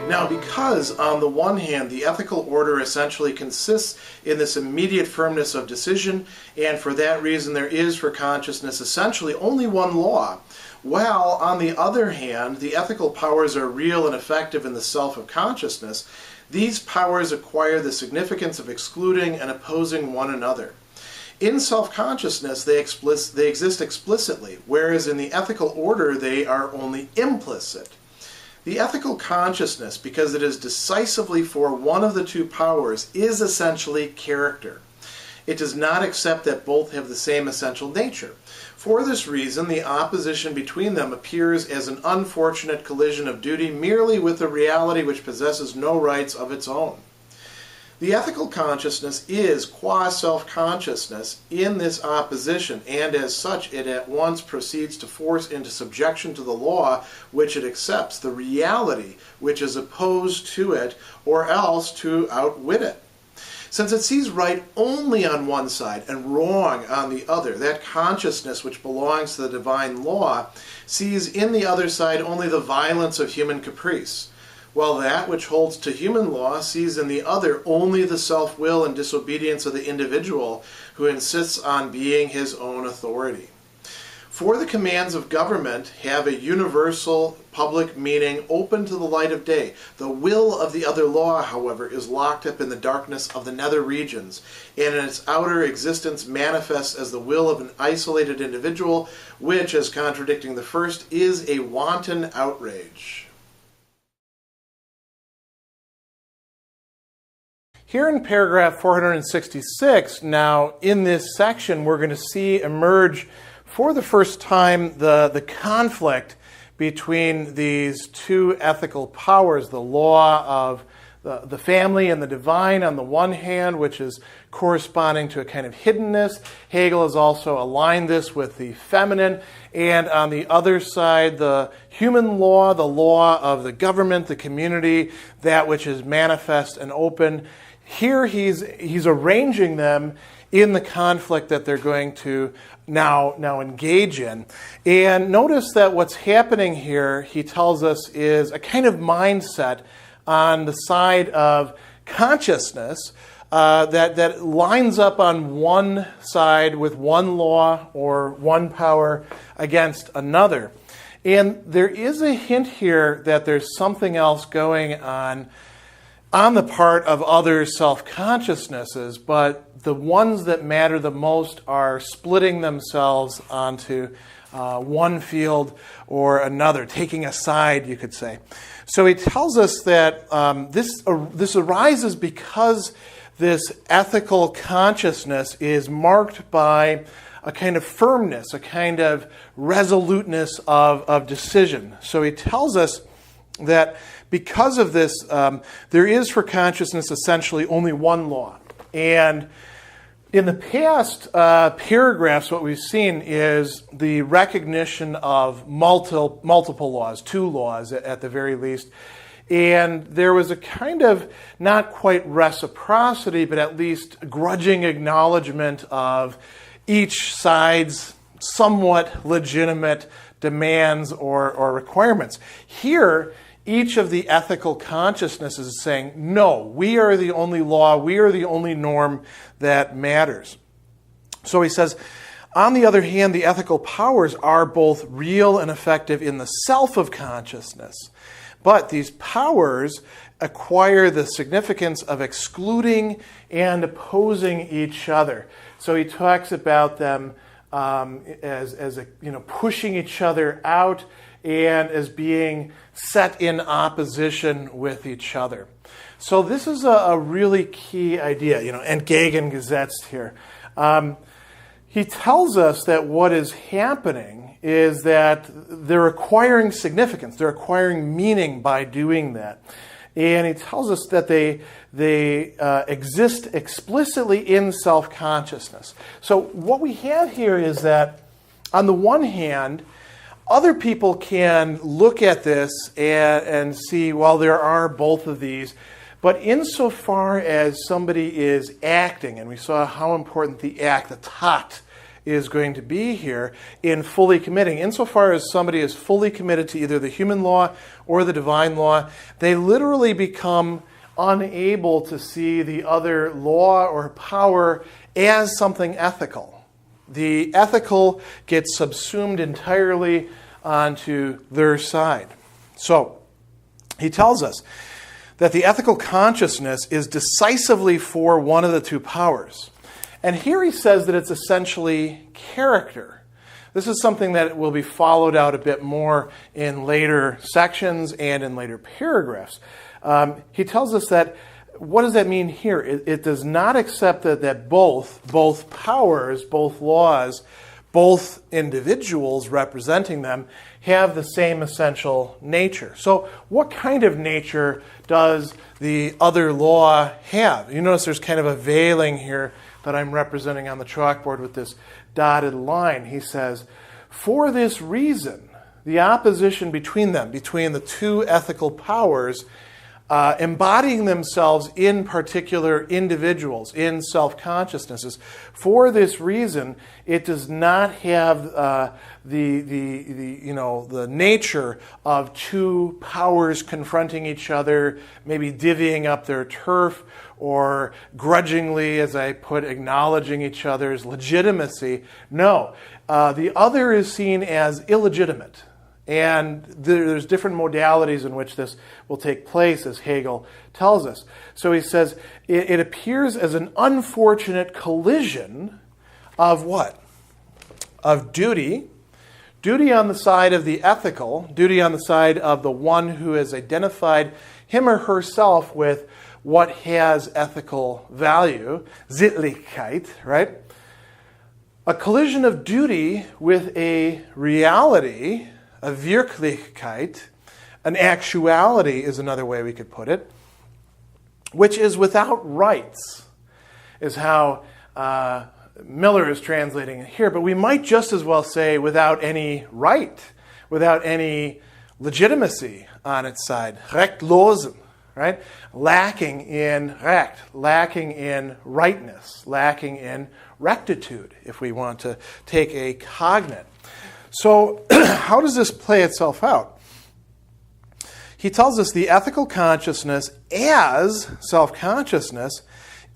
Now, because on the one hand, the ethical order essentially consists in this immediate firmness of decision, and for that reason there is for consciousness essentially only one law, while on the other hand, the ethical powers are real and effective in the self of consciousness, these powers acquire the significance of excluding and opposing one another. In self-consciousness, they exist explicitly, whereas in the ethical order, they are only implicit. The ethical consciousness, because it is decisively for one of the two powers, is essentially character. It does not accept that both have the same essential nature. For this reason, the opposition between them appears as an unfortunate collision of duty merely with a reality which possesses no rights of its own. The ethical consciousness is qua-self-consciousness in this opposition, and as such it at once proceeds to force into subjection to the law which it accepts, the reality which is opposed to it, or else to outwit it. Since it sees right only on one side and wrong on the other, that consciousness which belongs to the divine law sees in the other side only the violence of human caprice, while that which holds to human law sees in the other only the self-will and disobedience of the individual who insists on being his own authority. For the commands of government have a universal public meaning open to the light of day. The will of the other law, however, is locked up in the darkness of the nether regions, and in its outer existence manifests as the will of an isolated individual, which, as contradicting the first, is a wanton outrage. Here in paragraph 466, now in this section, we're going to see emerge for the first time the conflict between these two ethical powers, the law of the family and the divine on the one hand, which is corresponding to a kind of hiddenness. Hegel has also aligned this with the feminine. And on the other side, the human law, the law of the government, the community, that which is manifest and open. Here he's arranging them in the conflict that they're going to now engage in. And notice that what's happening here, he tells us, is a kind of mindset on the side of consciousness that lines up on one side with one law or one power against another. And there is a hint here that there's something else going on the part of other self-consciousnesses, but the ones that matter the most are splitting themselves onto one field or another, taking a side, you could say. So he tells us that this arises because this ethical consciousness is marked by a kind of firmness, a kind of resoluteness of decision. So he tells us that because of this, there is for consciousness essentially only one law. And in the past paragraphs, what we've seen is the recognition of multiple laws, two laws at the very least. And there was a kind of not quite reciprocity, but at least grudging acknowledgement of each side's somewhat legitimate demands or requirements. Here, each of the ethical consciousnesses is saying, no, we are the only law, we are the only norm that matters. So he says, on the other hand, the ethical powers are both real and effective in the self of consciousness. But these powers acquire the significance of excluding and opposing each other. So he talks about them as pushing each other out and as being set in opposition with each other. So this is a really key idea, entgegengesetzt here. He tells us that what is happening is that they're acquiring significance, they're acquiring meaning by doing that. And he tells us that they exist explicitly in self-consciousness. So what we have here is that, on the one hand, other people can look at this and see, well, there are both of these. But insofar as somebody is acting, and we saw how important the act, the tat, is going to be here in fully committing. Insofar as somebody is fully committed to either the human law or the divine law, they literally become unable to see the other law or power as something ethical. The ethical gets subsumed entirely onto their side. So, he tells us that the ethical consciousness is decisively for one of the two powers. And here he says that it's essentially character. This is something that will be followed out a bit more in later sections and in later paragraphs. He tells us that, what does that mean here? It does not accept that both powers, both laws, both individuals representing them have the same essential nature. So what kind of nature does the other law have? You notice there's kind of a veiling here that I'm representing on the chalkboard with this dotted line. He says, for this reason, the opposition between them, between the two ethical powers, embodying themselves in particular individuals, in self-consciousnesses. For this reason, it does not have the nature of two powers confronting each other, maybe divvying up their turf, or grudgingly, as I put, acknowledging each other's legitimacy. No, the other is seen as illegitimate. And there's different modalities in which this will take place, as Hegel tells us. So he says it appears as an unfortunate collision of what? Of duty. Duty on the side of the ethical, duty on the side of the one who has identified him or herself with what has ethical value, Sittlichkeit, right? A collision of duty with a reality, a Wirklichkeit, an actuality is another way we could put it, which is without rights, is how Miller is translating it here. But we might just as well say without any right, without any legitimacy on its side. Rechtlosen, right? Lacking in recht, lacking in rightness, lacking in rectitude, if we want to take a cognate. So how does this play itself out? He tells us the ethical consciousness as self-consciousness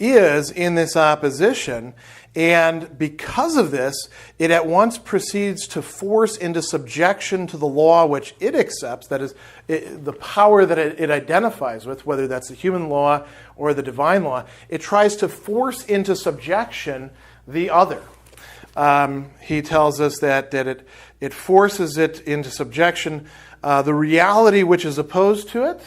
is in this opposition, and because of this, it at once proceeds to force into subjection to the law which it accepts, that is, the power that it identifies with, whether that's the human law or the divine law. It tries to force into subjection the other. He tells us that it forces it into subjection, the reality which is opposed to it,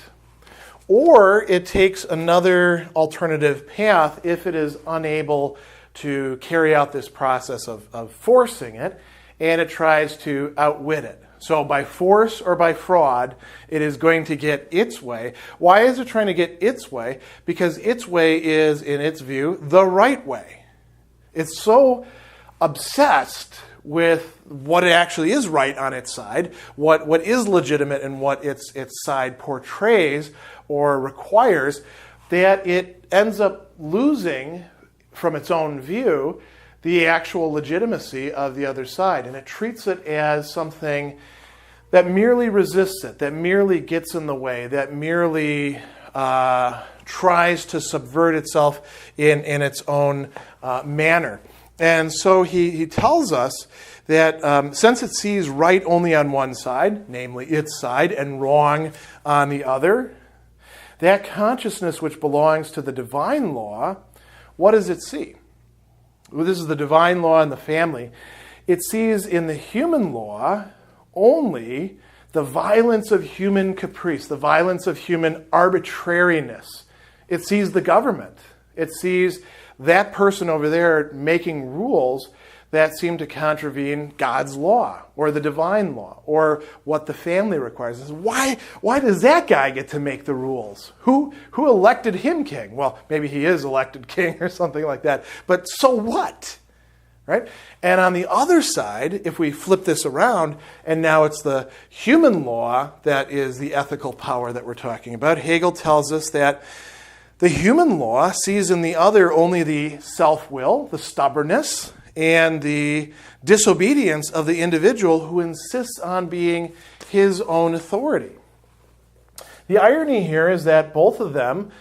or it takes another alternative path if it is unable to carry out this process of forcing it, and it tries to outwit it. So by force or by fraud, it is going to get its way. Why is it trying to get its way? Because its way is, in its view, the right way. It's so obsessed with what it actually is right on its side, what is legitimate and what its side portrays or requires, that it ends up losing, from its own view, the actual legitimacy of the other side. And it treats it as something that merely resists it, that merely gets in the way, that merely tries to subvert itself in its own manner. And so he tells us that since it sees right only on one side, namely its side, and wrong on the other, that consciousness which belongs to the divine law, what does it see? Well, this is the divine law in the family. It sees in the human law only the violence of human caprice, the violence of human arbitrariness. It sees the government. It sees that person over there making rules that seem to contravene God's law or the divine law or what the family requires. Why does that guy get to make the rules? Who elected him king? Well, maybe he is elected king or something like that. But so what? Right? And on the other side, if we flip this around, and now it's the human law that is the ethical power that we're talking about, Hegel tells us that the human law sees in the other only the self-will, the stubbornness, and the disobedience of the individual who insists on being his own authority. The irony here is that both of them,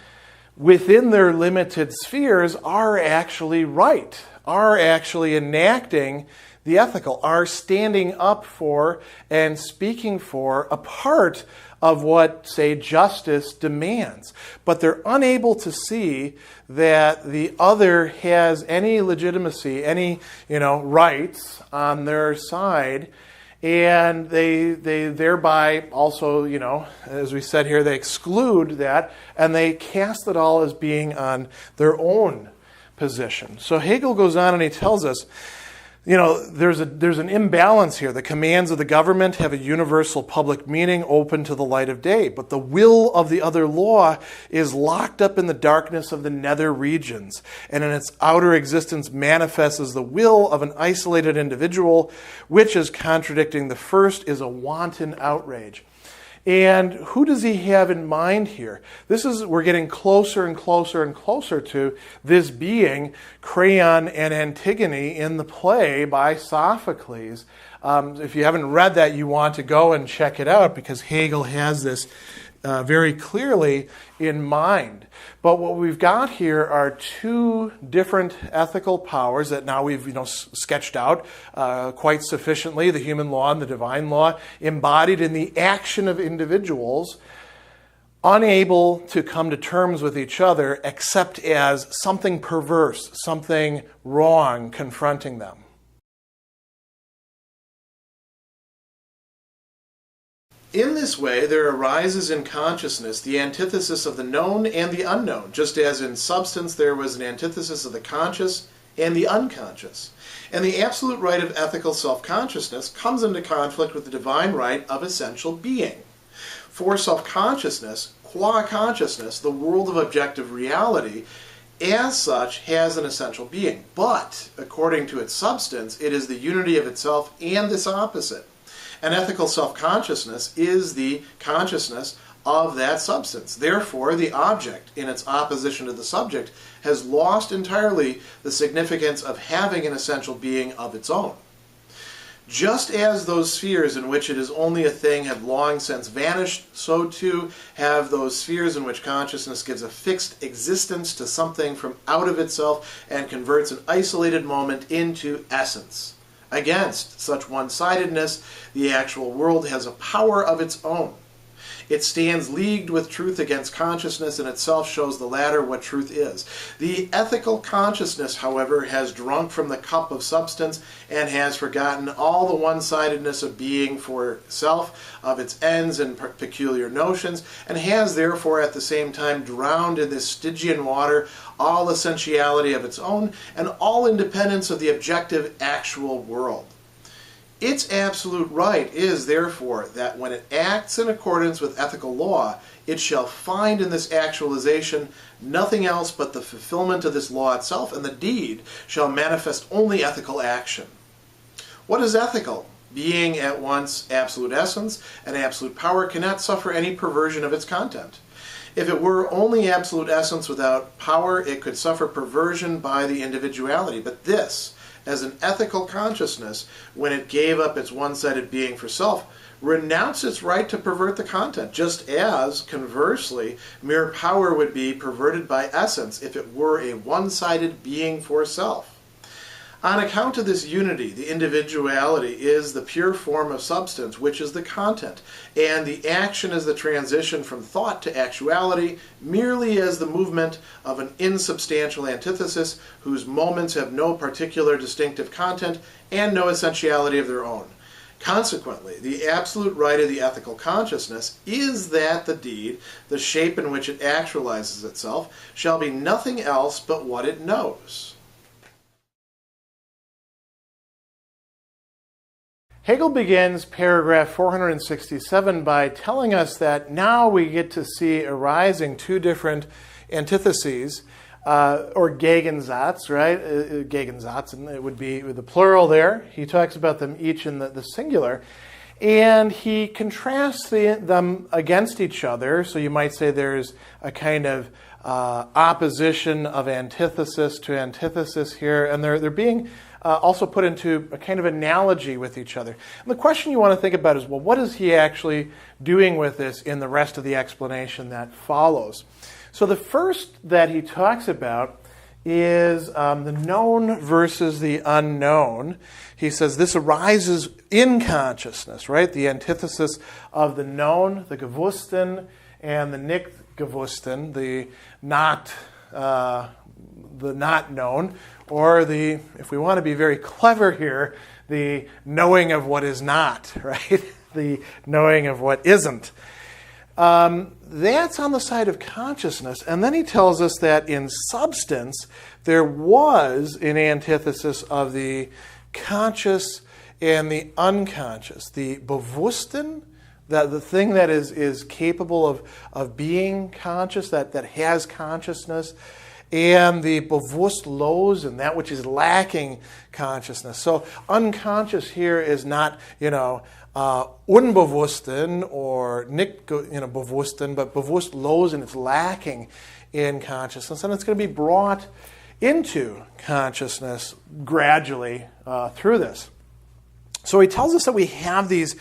within their limited spheres, are actually right, are actually enacting the ethical, are standing up for and speaking for a part of what, say, justice demands. But they're unable to see that the other has any legitimacy, any, rights on their side. And they thereby also, as we said here, they exclude that and they cast it all as being on their own position. So Hegel goes on and he tells us, there's an imbalance here. The commands of the government have a universal public meaning open to the light of day, but the will of the other law is locked up in the darkness of the nether regions, and in its outer existence manifests as the will of an isolated individual, which, as contradicting the first, is a wanton outrage. And who does he have in mind here? We're getting closer and closer and closer to this being Creon and Antigone in the play by Sophocles. If you haven't read that, you want to go and check it out because Hegel has this very clearly in mind. But what we've got here are two different ethical powers that now we've sketched out quite sufficiently, the human law and the divine law, embodied in the action of individuals, unable to come to terms with each other except as something perverse, something wrong confronting them. In this way, there arises in consciousness the antithesis of the known and the unknown, just as in substance there was an antithesis of the conscious and the unconscious. And the absolute right of ethical self-consciousness comes into conflict with the divine right of essential being. For self-consciousness, qua consciousness, the world of objective reality, as such, has an essential being. But, according to its substance, it is the unity of itself and this opposite. And ethical self-consciousness is the consciousness of that substance. Therefore, the object, in its opposition to the subject, has lost entirely the significance of having an essential being of its own. Just as those spheres in which it is only a thing have long since vanished, so too have those spheres in which consciousness gives a fixed existence to something from out of itself and converts an isolated moment into essence. Against such one-sidedness, the actual world has a power of its own. It stands leagued with truth against consciousness and itself shows the latter what truth is. The ethical consciousness, however, has drunk from the cup of substance and has forgotten all the one-sidedness of being for self, of its ends and peculiar notions, and has therefore at the same time drowned in this Stygian water all essentiality of its own and all independence of the objective actual world. Its absolute right is, therefore, that when it acts in accordance with ethical law, it shall find in this actualization nothing else but the fulfillment of this law itself, and the deed shall manifest only ethical action. What is ethical? Being at once absolute essence and absolute power cannot suffer any perversion of its content. If it were only absolute essence without power, it could suffer perversion by the individuality. But this, as an ethical consciousness, when it gave up its one-sided being for self, renounced its right to pervert the content, just as, conversely, mere power would be perverted by essence if it were a one-sided being for self. On account of this unity, the individuality is the pure form of substance, which is the content, and the action is the transition from thought to actuality, merely as the movement of an insubstantial antithesis whose moments have no particular distinctive content and no essentiality of their own. Consequently, the absolute right of the ethical consciousness is that the deed, the shape in which it actualizes itself, shall be nothing else but what it knows. Hegel begins paragraph 467 by telling us that now we get to see arising two different antitheses, or Gegensatz, right? Gegensatz, and it would be with the plural there. He talks about them each in the singular. And he contrasts them against each other. So you might say there's a kind of opposition of antithesis to antithesis here. And they're being also put into a kind of analogy with each other. And the question you want to think about is, well, what is he actually doing with this in the rest of the explanation that follows? So the first that he talks about is the known versus the unknown. He says this arises in consciousness, right? The antithesis of the known, the Gewussten, and the nicht Gewussten, the not known, or the, if we want to be very clever here, the knowing of what is not, right? The knowing of what isn't. That's on the side of consciousness. And then he tells us that in substance, there was an antithesis of the conscious and the unconscious. The Bewussten, that the thing that is capable of being conscious, that has consciousness, and the Bewusstlosen, that which is lacking consciousness. So unconscious here is not, Unbewussten or nicht Bewussten, but Bewusstlosen, it's lacking in consciousness, and it's going to be brought into consciousness gradually through this. So he tells us that we have these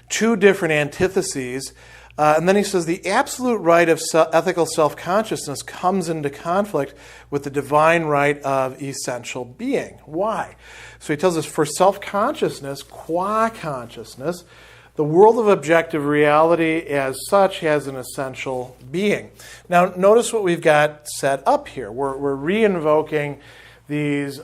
two different antitheses, and then he says the absolute right of ethical self-consciousness comes into conflict with the divine right of essential being. Why? So he tells us for self-consciousness, qua consciousness, the world of objective reality as such has an essential being. Now, notice what we've got set up here. We're re-invoking these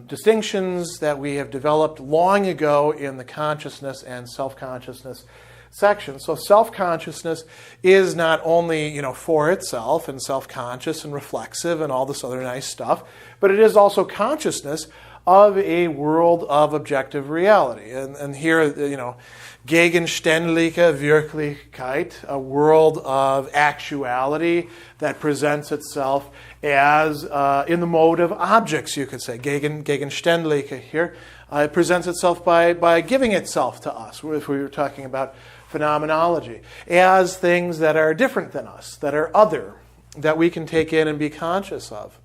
distinctions that we have developed long ago in the consciousness and self-consciousness section. So self-consciousness is not only, for itself and self-conscious and reflexive and all this other nice stuff, but it is also consciousness of a world of objective reality. And here, gegenständliche Wirklichkeit, a world of actuality that presents itself as in the mode of objects, you could say. Gegenständliche here. It presents itself by giving itself to us, if we were talking about phenomenology, as things that are different than us, that are other, that we can take in and be conscious of.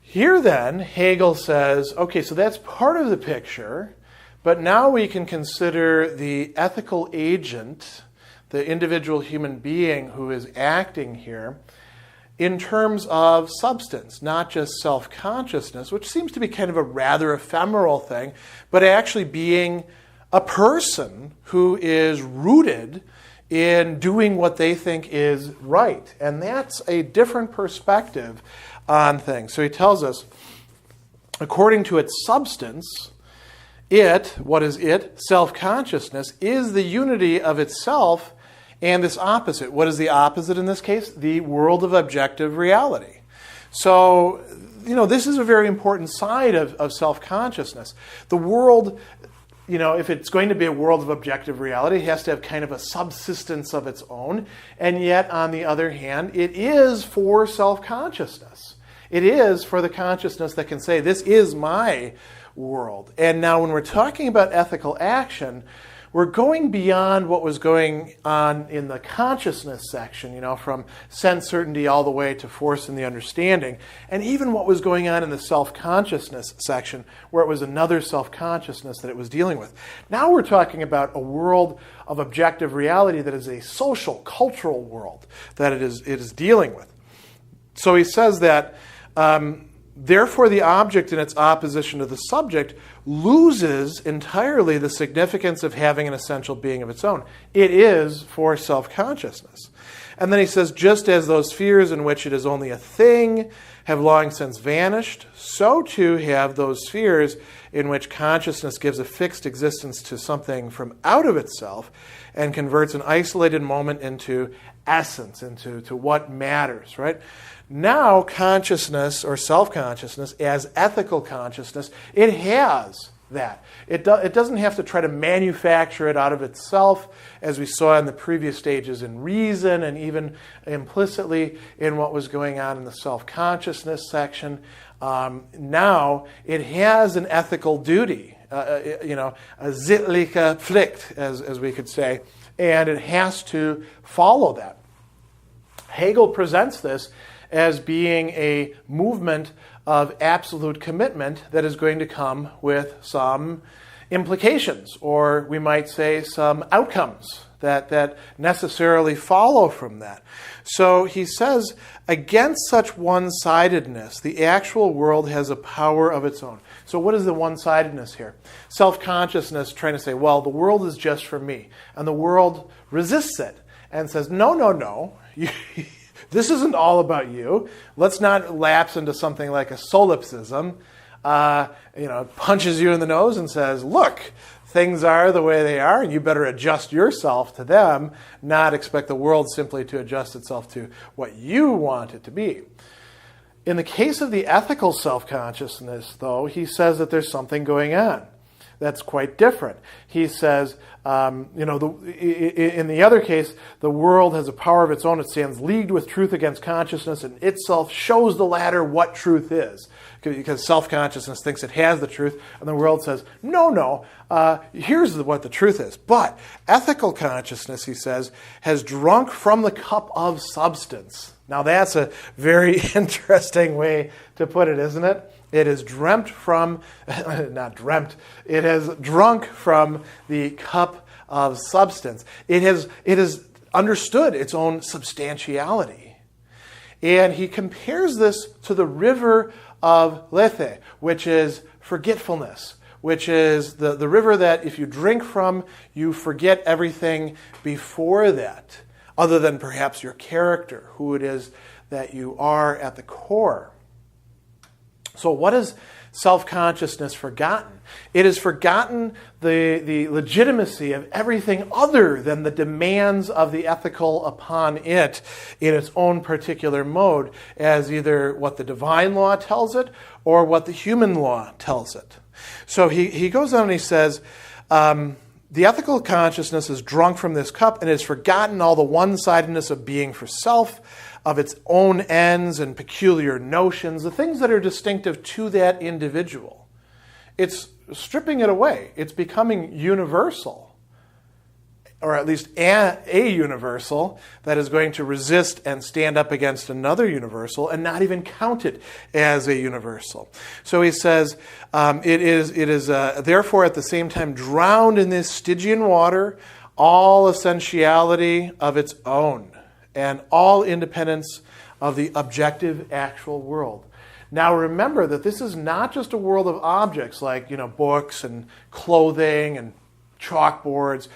Here then, Hegel says, okay, so that's part of the picture, but now we can consider the ethical agent, the individual human being who is acting here, in terms of substance, not just self-consciousness, which seems to be kind of a rather ephemeral thing, but actually being a person who is rooted in doing what they think is right. And that's a different perspective on things. So he tells us, according to its substance, what is it? Self-consciousness is the unity of itself and its opposite. What is the opposite in this case? The world of objective reality. So, this is a very important side of self-consciousness. The world, if it's going to be a world of objective reality, it has to have kind of a subsistence of its own. And yet, on the other hand, it is for self-consciousness. It is for the consciousness that can say, this is my world. And now when we're talking about ethical action, we're going beyond what was going on in the consciousness section, from sense certainty all the way to force in the understanding, and even what was going on in the self-consciousness section, where it was another self-consciousness that it was dealing with. Now we're talking about a world of objective reality that is a social, cultural world that it is dealing with. So he says that, therefore the object in its opposition to the subject loses entirely the significance of having an essential being of its own. It is for self-consciousness. And then he says, just as those spheres in which it is only a thing have long since vanished, so too have those spheres in which consciousness gives a fixed existence to something from out of itself and converts an isolated moment into essence, into what matters, right? Now, consciousness or self-consciousness as ethical consciousness, it has that. It doesn't have to try to manufacture it out of itself, as we saw in the previous stages in reason and even implicitly in what was going on in the self-consciousness section. Now, it has an ethical duty, a sittliche Pflicht, as we could say, and it has to follow that. Hegel presents this as being a movement of absolute commitment that is going to come with some implications, or we might say some outcomes that necessarily follow from that. So he says, against such one-sidedness, the actual world has a power of its own. So what is the one-sidedness here? Self-consciousness trying to say, well, the world is just for me. And the world resists it and says, no. This isn't all about you. Let's not lapse into something like a solipsism. Punches you in the nose and says, look, things are the way they are, and you better adjust yourself to them, not expect the world simply to adjust itself to what you want it to be. In the case of the ethical self-consciousness, though, he says that there's something going on that's quite different. He says, in the other case, the world has a power of its own. It stands leagued with truth against consciousness, and itself shows the latter what truth is. Because self-consciousness thinks it has the truth, and the world says, no, here's what the truth is. But ethical consciousness, he says, has drunk from the cup of substance. Now that's a very interesting way to put it, isn't it? It is dreamt from, not dreamt, it has drunk from the cup of substance. It has understood its own substantiality. And he compares this to the river of Lethe, which is forgetfulness, which is the river that if you drink from, you forget everything before that, other than perhaps your character, who it is that you are at the core. So what is self-consciousness forgotten? It has forgotten the legitimacy of everything other than the demands of the ethical upon it in its own particular mode, as either what the divine law tells it or what the human law tells it. So he goes on and he says, the ethical consciousness is drunk from this cup and has forgotten all the one-sidedness of being for self, of its own ends and peculiar notions, the things that are distinctive to that individual. It's stripping it away. It's becoming universal, or at least a universal that is going to resist and stand up against another universal and not even count it as a universal. So he says, it is therefore at the same time drowned in this Stygian water, all essentiality of its own, and all independence of the objective actual world. Now remember that this is not just a world of objects like, books and clothing and chalkboards.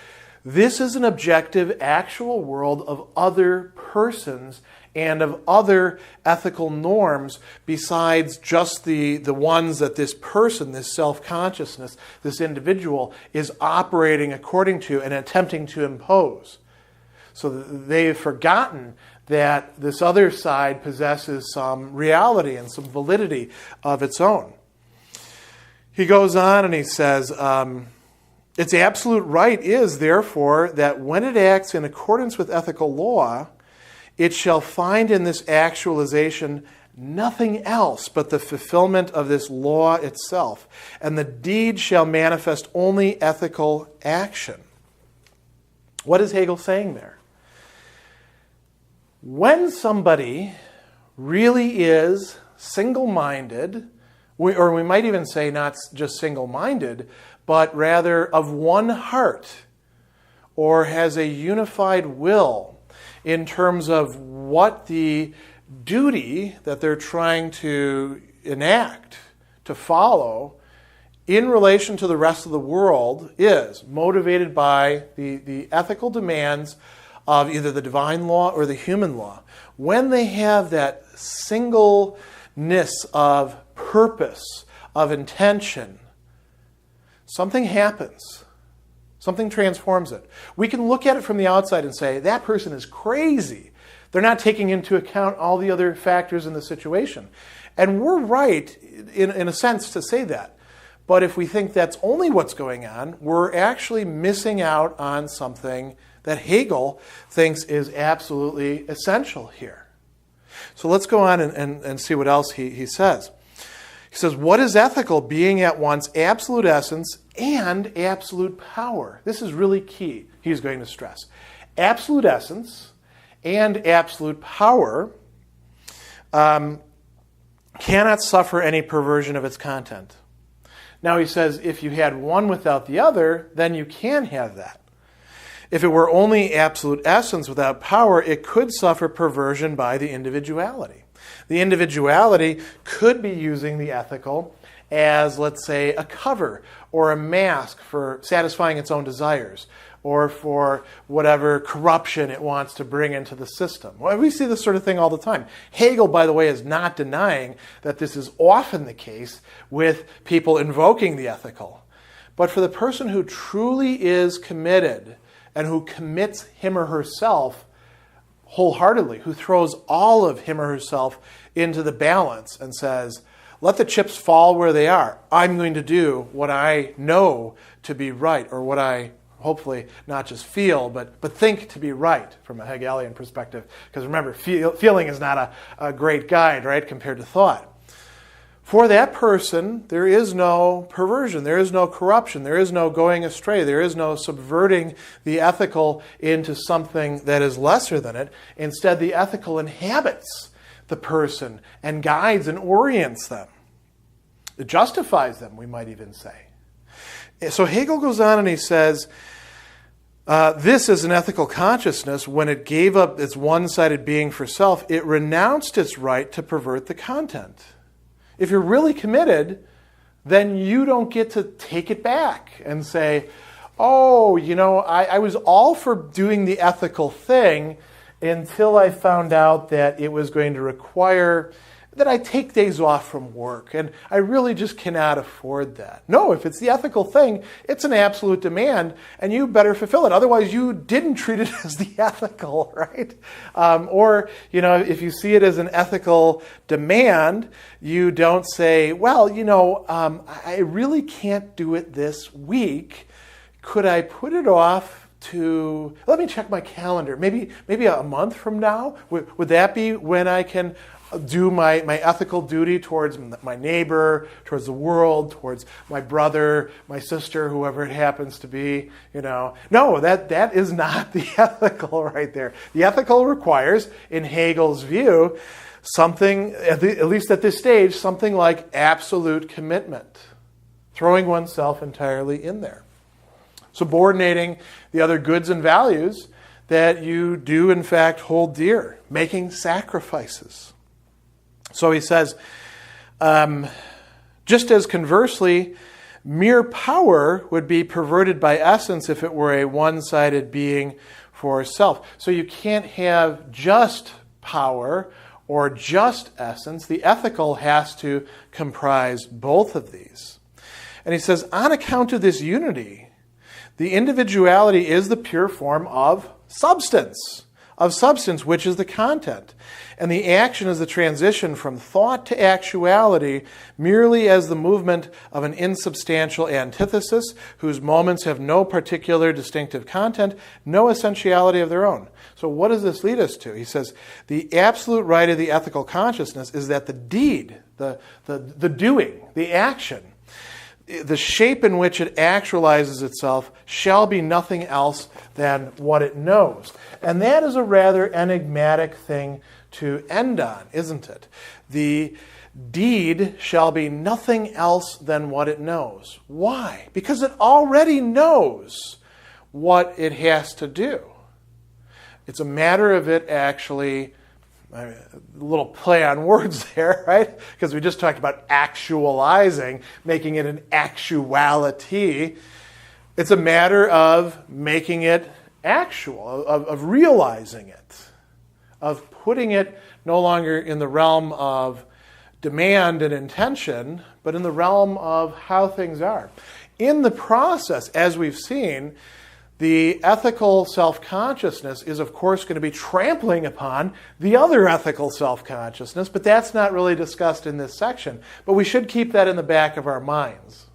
This is an objective actual world of other persons and of other ethical norms besides just the ones that this person, this self-consciousness, this individual is operating according to and attempting to impose. So they've forgotten that this other side possesses some reality and some validity of its own. He goes on and he says, its absolute right is, therefore, that when it acts in accordance with ethical law, it shall find in this actualization nothing else but the fulfillment of this law itself, and the deed shall manifest only ethical action. What is Hegel saying there? When somebody really is single-minded, or we might even say not just single-minded, but rather of one heart, or has a unified will in terms of what the duty that they're trying to enact, to follow, in relation to the rest of the world is motivated by the ethical demands of either the divine law or the human law. When they have that singleness of purpose, of intention, something happens. Something transforms it. We can look at it from the outside and say, that person is crazy. They're not taking into account all the other factors in the situation. And we're right, in a sense, to say that. But if we think that's only what's going on, we're actually missing out on something that Hegel thinks is absolutely essential here. So let's go on and see what else he says. He says, what is ethical? Being at once absolute essence and absolute power. This is really key, he's going to stress. Absolute essence and absolute power. cannot suffer any perversion of its content. Now he says if you had one without the other, then you can have that. If it were only absolute essence without power, it could suffer perversion by the individuality. The individuality could be using the ethical as, let's say, a cover or a mask for satisfying its own desires or for whatever corruption it wants to bring into the system. Well, we see this sort of thing all the time. Hegel, by the way, is not denying that this is often the case with people invoking the ethical. But for the person who truly is committed and who commits him or herself wholeheartedly, who throws all of him or herself into the balance and says, let the chips fall where they are. I'm going to do what I know to be right, or what I hopefully not just feel, but think to be right from a Hegelian perspective. Because remember, feeling is not a great guide, right, compared to thought. For that person, there is no perversion, there is no corruption, there is no going astray, there is no subverting the ethical into something that is lesser than it. Instead, the ethical inhabits the person and guides and orients them. It justifies them, we might even say. So Hegel goes on and he says, this is an ethical consciousness. When it gave up its one-sided being for self, it renounced its right to pervert the content. If you're really committed, then you don't get to take it back and say, oh, I was all for doing the ethical thing until I found out that it was going to require that I take days off from work, and I really just cannot afford that. No, if it's the ethical thing, it's an absolute demand, and you better fulfill it. Otherwise, you didn't treat it as the ethical, right? Or, if you see it as an ethical demand, you don't say, well, I really can't do it this week. Could I put it off to, let me check my calendar, maybe a month from now? Would that be when I can do my ethical duty towards my neighbor, towards the world, towards my brother, my sister, whoever it happens to be? No, that is not the ethical right there. The ethical requires, in Hegel's view, something, at least at this stage, something like absolute commitment, throwing oneself entirely in there, subordinating the other goods and values that you do in fact hold dear, making sacrifices. So he says, just as conversely, mere power would be perverted by essence if it were a one-sided being for self. So you can't have just power or just essence. The ethical has to comprise both of these. And he says, on account of this unity, the individuality is the pure form of substance, which is the content. And the action is the transition from thought to actuality merely as the movement of an insubstantial antithesis whose moments have no particular distinctive content, no essentiality of their own. So what does this lead us to? He says, the absolute right of the ethical consciousness is that the deed, the doing, the action, the shape in which it actualizes itself shall be nothing else than what it knows. And that is a rather enigmatic thing to end on, isn't it? The deed shall be nothing else than what it knows. Why? Because it already knows what it has to do. It's a matter of it actually, a little play on words there, right? Because we just talked about actualizing, making it an actuality. It's a matter of making it actual, of realizing it, of putting it no longer in the realm of demand and intention, but in the realm of how things are. In the process, as we've seen, the ethical self-consciousness is, of course, going to be trampling upon the other ethical self-consciousness, but that's not really discussed in this section. But we should keep that in the back of our minds.